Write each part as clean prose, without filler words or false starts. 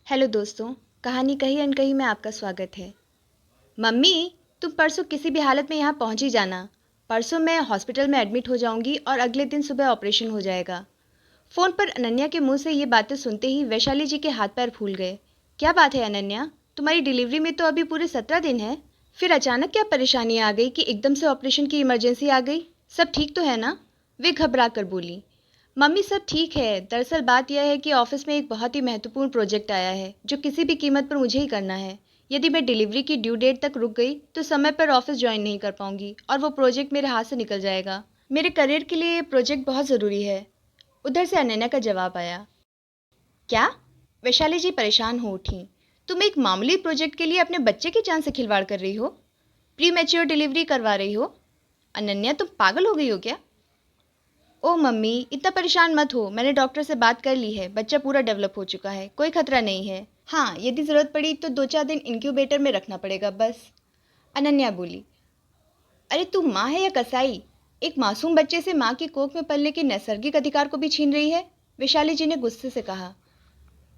Hello दोस्तों, कहानी कही अनकही में आपका स्वागत है। मम्मी, तुम परसों किसी भी हालत में यहाँ पहुँच ही जाना। परसों मैं हॉस्पिटल में एडमिट हो जाऊंगी और अगले दिन सुबह ऑपरेशन हो जाएगा। फ़ोन पर अनन्या के मुंह से ये बातें सुनते ही वैशाली जी के हाथ पैर फूल गए। क्या बात है अनन्या, तुम्हारी डिलीवरी में तो अभी पूरे 17 दिन है। फिर अचानक क्या परेशानी आ गई कि एकदम से ऑपरेशन की इमरजेंसी आ गई? सब ठीक तो है ना? वे घबरा कर बोली। मम्मी सब ठीक है। दरअसल बात यह है कि ऑफिस में एक बहुत ही महत्वपूर्ण प्रोजेक्ट आया है जो किसी भी कीमत पर मुझे ही करना है। यदि मैं डिलीवरी की ड्यू डेट तक रुक गई तो समय पर ऑफिस ज्वाइन नहीं कर पाऊंगी और वो प्रोजेक्ट मेरे हाथ से निकल जाएगा। मेरे करियर के लिए ये प्रोजेक्ट बहुत ज़रूरी है। उधर से अनन्या का जवाब आया। क्या? वैशाली जी परेशान हो उठी। तुम एक मामूली प्रोजेक्ट के लिए अपने बच्चे की जान से खिलवाड़ कर रही हो? प्री मैच्योर डिलीवरी करवा रही हो? अनन्या, तुम पागल हो गई हो क्या? ओ मम्मी, इतना परेशान मत हो। मैंने डॉक्टर से बात कर ली है। बच्चा पूरा डेवलप हो चुका है, कोई खतरा नहीं है। हाँ, यदि ज़रूरत पड़ी तो 2-4 दिन इंक्यूबेटर में रखना पड़ेगा बस। अनन्या बोली। अरे तू माँ है या कसाई? एक मासूम बच्चे से माँ की कोख में पलने के नैसर्गिक अधिकार को भी छीन रही है। वैशाली जी ने गुस्से से कहा।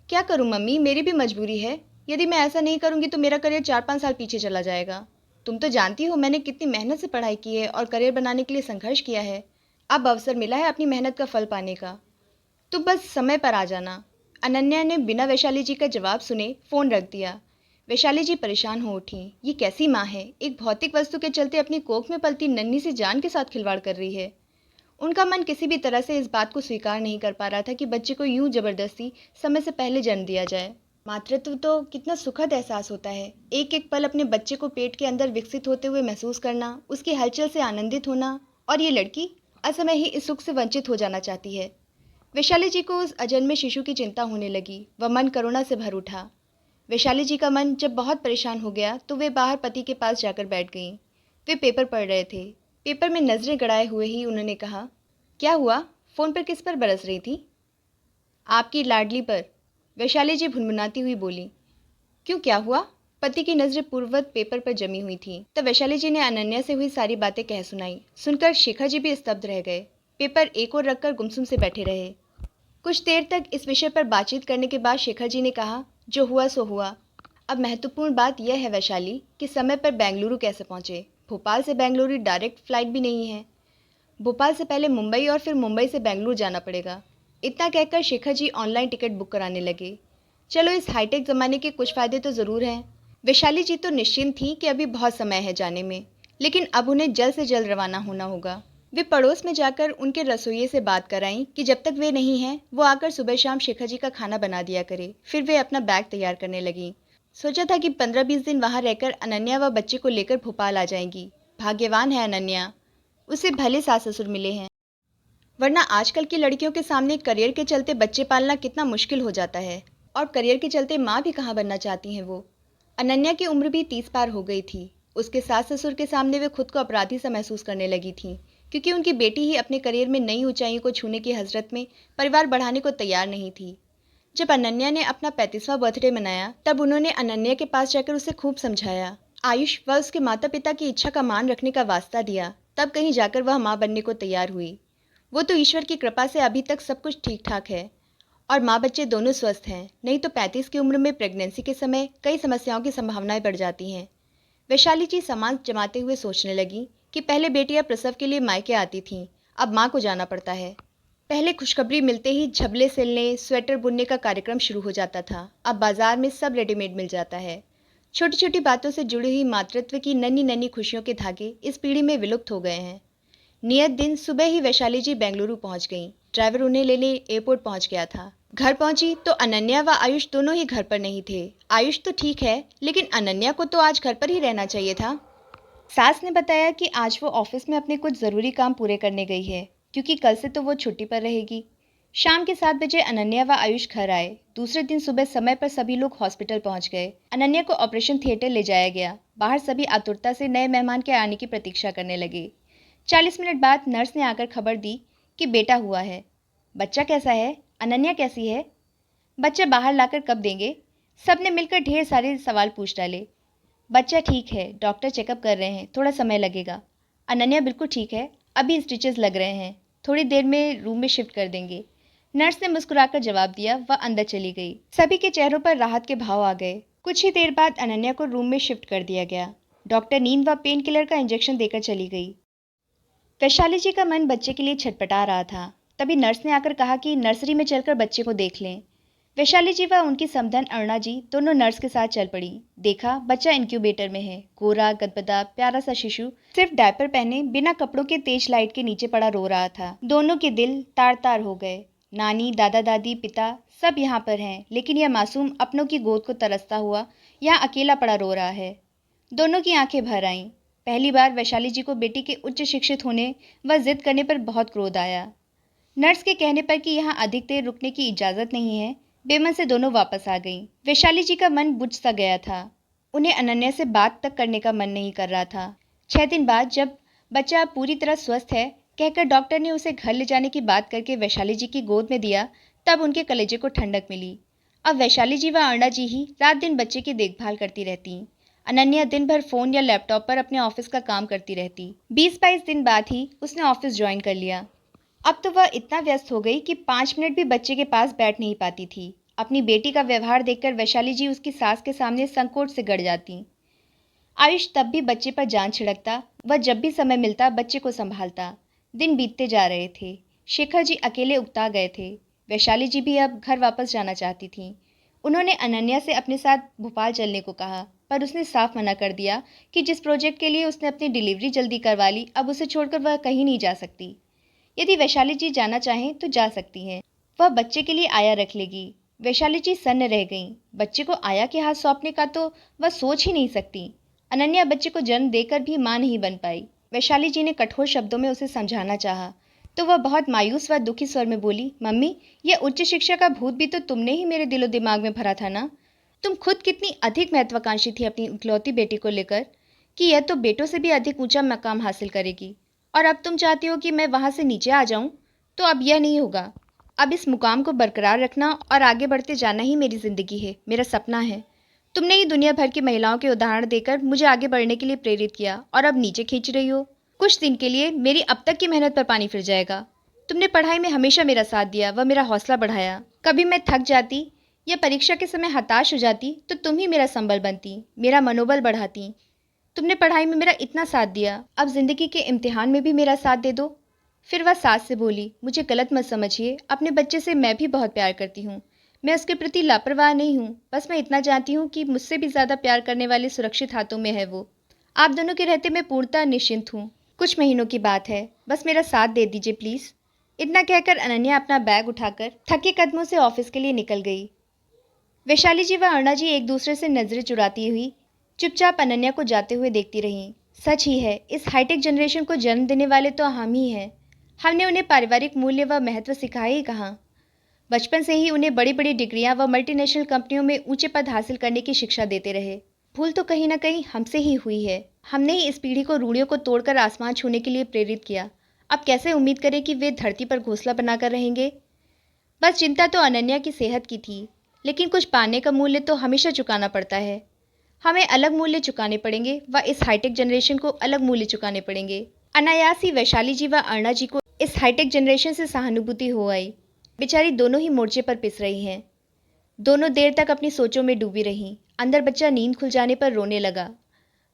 क्या करूँ मम्मी, मेरी भी मजबूरी है। यदि मैं ऐसा नहीं करूँगी तो मेरा करियर 4-5 साल पीछे चला जाएगा। तुम तो जानती हो मैंने कितनी मेहनत से पढ़ाई की है और करियर बनाने के लिए संघर्ष किया है। अब अवसर मिला है अपनी मेहनत का फल पाने का। तो बस समय पर आ जाना। अनन्या ने बिना वैशाली जी का जवाब सुने फ़ोन रख दिया। वैशाली जी परेशान हो उठी। ये कैसी माँ है, एक भौतिक वस्तु के चलते अपनी कोख में पलती नन्ही सी जान के साथ खिलवाड़ कर रही है। उनका मन किसी भी तरह से इस बात को स्वीकार नहीं कर पा रहा था कि बच्चे को यूं जबरदस्ती समय से पहले जन्म दिया जाए। मातृत्व तो कितना सुखद एहसास होता है। एक एक पल अपने बच्चे को पेट के अंदर विकसित होते हुए महसूस करना, उसकी हलचल से आनंदित होना। और ये लड़की असमय ही इस सुख से वंचित हो जाना चाहती है। वैशाली जी को उस अजन्मे शिशु की चिंता होने लगी। वह मन करुणा से भर उठा। वैशाली जी का मन जब बहुत परेशान हो गया तो वे बाहर पति के पास जाकर बैठ गईं। वे पेपर पढ़ रहे थे। पेपर में नजरें गड़ाए हुए ही उन्होंने कहा। क्या हुआ? फोन पर किस पर बरस रही थी? आपकी लाडली पर। वैशाली जी भुनभुनाती हुई बोली। क्यों, क्या हुआ? पति की नजरें पूर्ववत पेपर पर जमी हुई थीं। तब वैशाली जी ने अनन्या से हुई सारी बातें कह सुनाई। सुनकर शेखर जी भी स्तब्ध रह गए। पेपर एक ओर रखकर गुमसुम से बैठे रहे। कुछ देर तक इस विषय पर बातचीत करने के बाद शेखर जी ने कहा, जो हुआ सो हुआ। अब महत्वपूर्ण बात यह है वैशाली कि समय पर बेंगलुरु कैसे पहुंचे। भोपाल से बेंगलुरु डायरेक्ट फ्लाइट भी नहीं है। भोपाल से पहले मुंबई और फिर मुंबई से बेंगलुरु जाना पड़ेगा। इतना कहकर Shekhar ji online ticket book कराने लगे। चलो, इस हाईटेक ज़माने के कुछ फ़ायदे तो ज़रूर हैं। वैशाली जी तो निश्चिंत थी कि अभी बहुत समय है जाने में, लेकिन अब उन्हें जल्द से जल्द रवाना होना होगा। वे पड़ोस में जाकर उनके रसोइये से बात कराईं कि जब तक वे नहीं हैं वो आकर सुबह शाम शेखर जी का खाना बना दिया करे। फिर वे अपना बैग तैयार करने लगीं। सोचा था कि 15-20 दिन वहाँ रहकर अनन्या व बच्चे को लेकर भोपाल आ जाएंगी। भाग्यवान है अनन्या, उसे भले सास ससुर मिले हैं। वरना आजकल की लड़कियों के सामने करियर के चलते बच्चे पालना कितना मुश्किल हो जाता है। और करियर के चलते माँ भी कहाँ बनना चाहती हैं वो। अनन्या की उम्र भी 30 पार हो गई थी। उसके सास ससुर के सामने वे खुद को अपराधी सा महसूस करने लगी थी, क्योंकि उनकी बेटी ही अपने करियर में नई ऊंचाइयों को छूने की हसरत में परिवार बढ़ाने को तैयार नहीं थी। जब अनन्या ने अपना 35वां बर्थडे मनाया तब उन्होंने अनन्या के पास जाकर उसे खूब समझाया। आयुष व उसके माता पिता की इच्छा का मान रखने का वास्ता दिया। तब कहीं जाकर वह माँ बनने को तैयार हुई। वो तो ईश्वर की कृपा से अभी तक सब कुछ ठीक ठाक है और माँ बच्चे दोनों स्वस्थ हैं। नहीं तो 35 की उम्र में प्रेगनेंसी के समय कई समस्याओं की संभावनाएं बढ़ जाती हैं। वैशाली जी सामान जमाते हुए सोचने लगी कि पहले बेटियां प्रसव के लिए मायके आती थीं, अब माँ को जाना पड़ता है। पहले खुशखबरी मिलते ही झबले सिलने, स्वेटर बुनने का कार्यक्रम शुरू हो जाता था। अब बाजार में सब रेडीमेड मिल जाता है। छोटी छोटी बातों से जुड़ी हुई मातृत्व की नन्ही नन्ही खुशियों के धागे इस पीढ़ी में विलुप्त हो गए हैं। नियत दिन सुबह ही वैशाली जी बेंगलुरु पहुंच गईं। ड्राइवर उन्हें लेने एयरपोर्ट पहुंच गया था। घर पहुंची तो अनन्या व आयुष दोनों ही घर पर नहीं थे। आयुष तो ठीक है, लेकिन अनन्या को तो आज घर पर ही रहना चाहिए था। सास ने बताया कि आज वो ऑफिस में अपने कुछ ज़रूरी काम पूरे करने गई है, क्योंकि कल से तो वो छुट्टी पर रहेगी। शाम के 7 बजे अनन्या व आयुष घर आए। दूसरे दिन सुबह समय पर सभी लोग हॉस्पिटल पहुंच गए। अनन्या को ऑपरेशन थिएटर ले जाया गया। बाहर सभी आतुरता से नए मेहमान के आने की प्रतीक्षा करने लगे। 40 मिनट बाद नर्स ने आकर खबर दी कि बेटा हुआ है। बच्चा कैसा है? अनन्या कैसी है? बच्चा बाहर लाकर कब देंगे? सबने मिलकर ढेर सारे सवाल पूछ डाले। बच्चा ठीक है, डॉक्टर चेकअप कर रहे हैं, थोड़ा समय लगेगा। अनन्या बिल्कुल ठीक है, अभी स्टिचेस लग रहे हैं, थोड़ी देर में रूम में शिफ्ट कर देंगे। नर्स ने मुस्कुराकर जवाब दिया। वह अंदर चली गई। सभी के चेहरों पर राहत के भाव आ गए। कुछ ही देर बाद अनन्या को रूम में शिफ्ट कर दिया गया। डॉक्टर नींद व पेन किलर का इंजेक्शन देकर चली गई। वैशाली जी का मन बच्चे के लिए छटपटा रहा था। तभी नर्स ने आकर कहा कि नर्सरी में चलकर बच्चे को देख लें। वैशाली जी व उनकी समधन अरुणा जी दोनों नर्स के साथ चल पड़ी। देखा, बच्चा इंक्यूबेटर में है। गोरा, गदगदा, प्यारा सा शिशु सिर्फ डायपर पहने बिना कपड़ों के तेज लाइट के नीचे पड़ा रो रहा था। दोनों के दिल तार तार हो गए। नानी, दादा दादी, पिता सब यहाँ पर हैं, लेकिन यह मासूम अपनों की गोद को तरसता हुआ यहाँ अकेला पड़ा रो रहा है। दोनों की आंखें भर आईं। पहली बार वैशाली जी को बेटी के उच्च शिक्षित होने व जिद करने पर बहुत क्रोध आया। नर्स के कहने पर कि यहाँ अधिक देर रुकने की इजाज़त नहीं है, बेमन से दोनों वापस आ गईं। वैशाली जी का मन बुझ सा गया था। उन्हें अनन्या से बात तक करने का मन नहीं कर रहा था। 6 दिन बाद जब बच्चा अब पूरी तरह स्वस्थ है कहकर डॉक्टर ने उसे घर ले जाने की बात करके वैशाली जी की गोद में दिया, तब उनके कलेजे को ठंडक मिली। अब वैशाली जी व अरुणा जी ही रात दिन बच्चे की देखभाल करती रहती। अनन्या दिन भर फ़ोन या लैपटॉप पर अपने ऑफिस का काम करती रहती। 20-22 दिन बाद ही उसने ऑफिस ज्वाइन कर लिया। अब तो वह इतना व्यस्त हो गई कि 5 मिनट भी बच्चे के पास बैठ नहीं पाती थी। अपनी बेटी का व्यवहार देखकर वैशाली जी उसकी सास के सामने संकोच से गड़ जाती। आयुष तब भी बच्चे पर जान छिड़कता। वह जब भी समय मिलता बच्चे को संभालता। दिन बीतते जा रहे थे। शेखर जी अकेले उकता गए थे। वैशाली जी भी अब घर वापस जाना चाहती थी। उन्होंने अनन्या से अपने साथ भोपाल चलने को कहा, पर उसने साफ मना कर दिया कि जिस प्रोजेक्ट के लिए उसने अपनी डिलीवरी जल्दी करवा ली, अब उसे छोड़कर वह कहीं नहीं जा सकती। यदि वैशाली जी जाना चाहें तो जा सकती हैं। वह बच्चे के लिए आया रख लेगी। वैशाली जी सन्न रह गईं। बच्चे को आया के हाथ सौंपने का तो वह सोच ही नहीं सकती। अनन्या बच्चे को जन्म देकर भी मां नहीं बन पाई। वैशाली जी ने कठोर शब्दों में उसे समझाना चाहा, तो वह बहुत मायूस व दुखी स्वर में बोली, मम्मी, यह उच्च शिक्षा का भूत भी तो तुमने ही मेरे दिलो दिमाग में भरा था ना। तुम खुद कितनी अधिक महत्वाकांक्षी थी अपनी इकलौती बेटी को लेकर कि यह तो बेटों से भी अधिक ऊंचा मकाम हासिल करेगी, और अब तुम चाहती हो कि मैं वहां से नीचे आ जाऊं। तो अब यह नहीं होगा। अब इस मुकाम को बरकरार रखना और आगे बढ़ते जाना ही मेरी ज़िंदगी है, मेरा सपना है। तुमने ही दुनिया भर की महिलाओं के उदाहरण देकर मुझे आगे बढ़ने के लिए प्रेरित किया, और अब नीचे खींच रही हो। कुछ दिन के लिए मेरी अब तक की मेहनत पर पानी फिर जाएगा। तुमने पढ़ाई में हमेशा मेरा साथ दिया व मेरा हौसला बढ़ाया। कभी मैं थक जाती या परीक्षा के समय हताश हो जाती तो तुम ही मेरा संबल बनती, मेरा मनोबल बढ़ाती। तुमने पढ़ाई में मेरा इतना साथ दिया, अब जिंदगी के इम्तिहान में भी मेरा साथ दे दो। फिर वह सास से बोली, मुझे गलत मत समझिए, अपने बच्चे से मैं भी बहुत प्यार करती हूँ। मैं उसके प्रति लापरवाह नहीं हूँ। बस मैं इतना जानती हूँ कि मुझसे भी ज़्यादा प्यार करने वाले सुरक्षित हाथों में है वो। आप दोनों के रहते मैं पूर्णतः निश्चिंत हूँ। कुछ महीनों की बात है, बस मेरा साथ दे दीजिए प्लीज़। इतना कहकर अनन्या अपना बैग उठाकर थके कदमों से ऑफिस के लिए निकल गई। वैशाली जी व अरुणा जी एक दूसरे से नजरें चुराती हुई चुपचाप अनन्या को जाते हुए देखती रहीं। सच ही है, इस हाईटेक जनरेशन को जन्म देने वाले तो हम ही हैं। हमने उन्हें पारिवारिक मूल्य व महत्व सिखाए ही कहाँ। बचपन से ही उन्हें बड़ी बड़ी डिग्रियां व मल्टीनेशनल कंपनियों में ऊंचे पद हासिल करने की शिक्षा देते रहे। भूल तो कहीं ना कहीं हमसे ही हुई है। हमने ही इस पीढ़ी को रूढ़ियों को तोड़कर आसमान छूने के लिए प्रेरित किया। अब कैसे उम्मीद करें कि वे धरती पर घोंसला बनाकर रहेंगे। बस चिंता तो अनन्या की सेहत की थी, लेकिन कुछ पाने का मूल्य तो हमेशा चुकाना पड़ता है। हमें अलग मूल्य चुकाने पड़ेंगे व इस हाईटेक जनरेशन को अलग मूल्य चुकाने पड़ेंगे। अनायास ही वैशाली जी व अरुणा जी को इस हाईटेक जनरेशन से सहानुभूति हो आई। बेचारी दोनों ही मोर्चे पर पिस रही हैं। दोनों देर तक अपनी सोचों में डूबी रहीं। अंदर बच्चा नींद खुल जाने पर रोने लगा।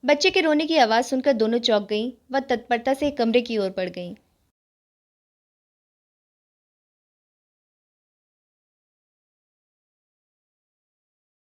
बच्चे के रोने की आवाज़ सुनकर दोनों चौंक गईं व तत्परता से कमरे की ओर बढ़ गईं।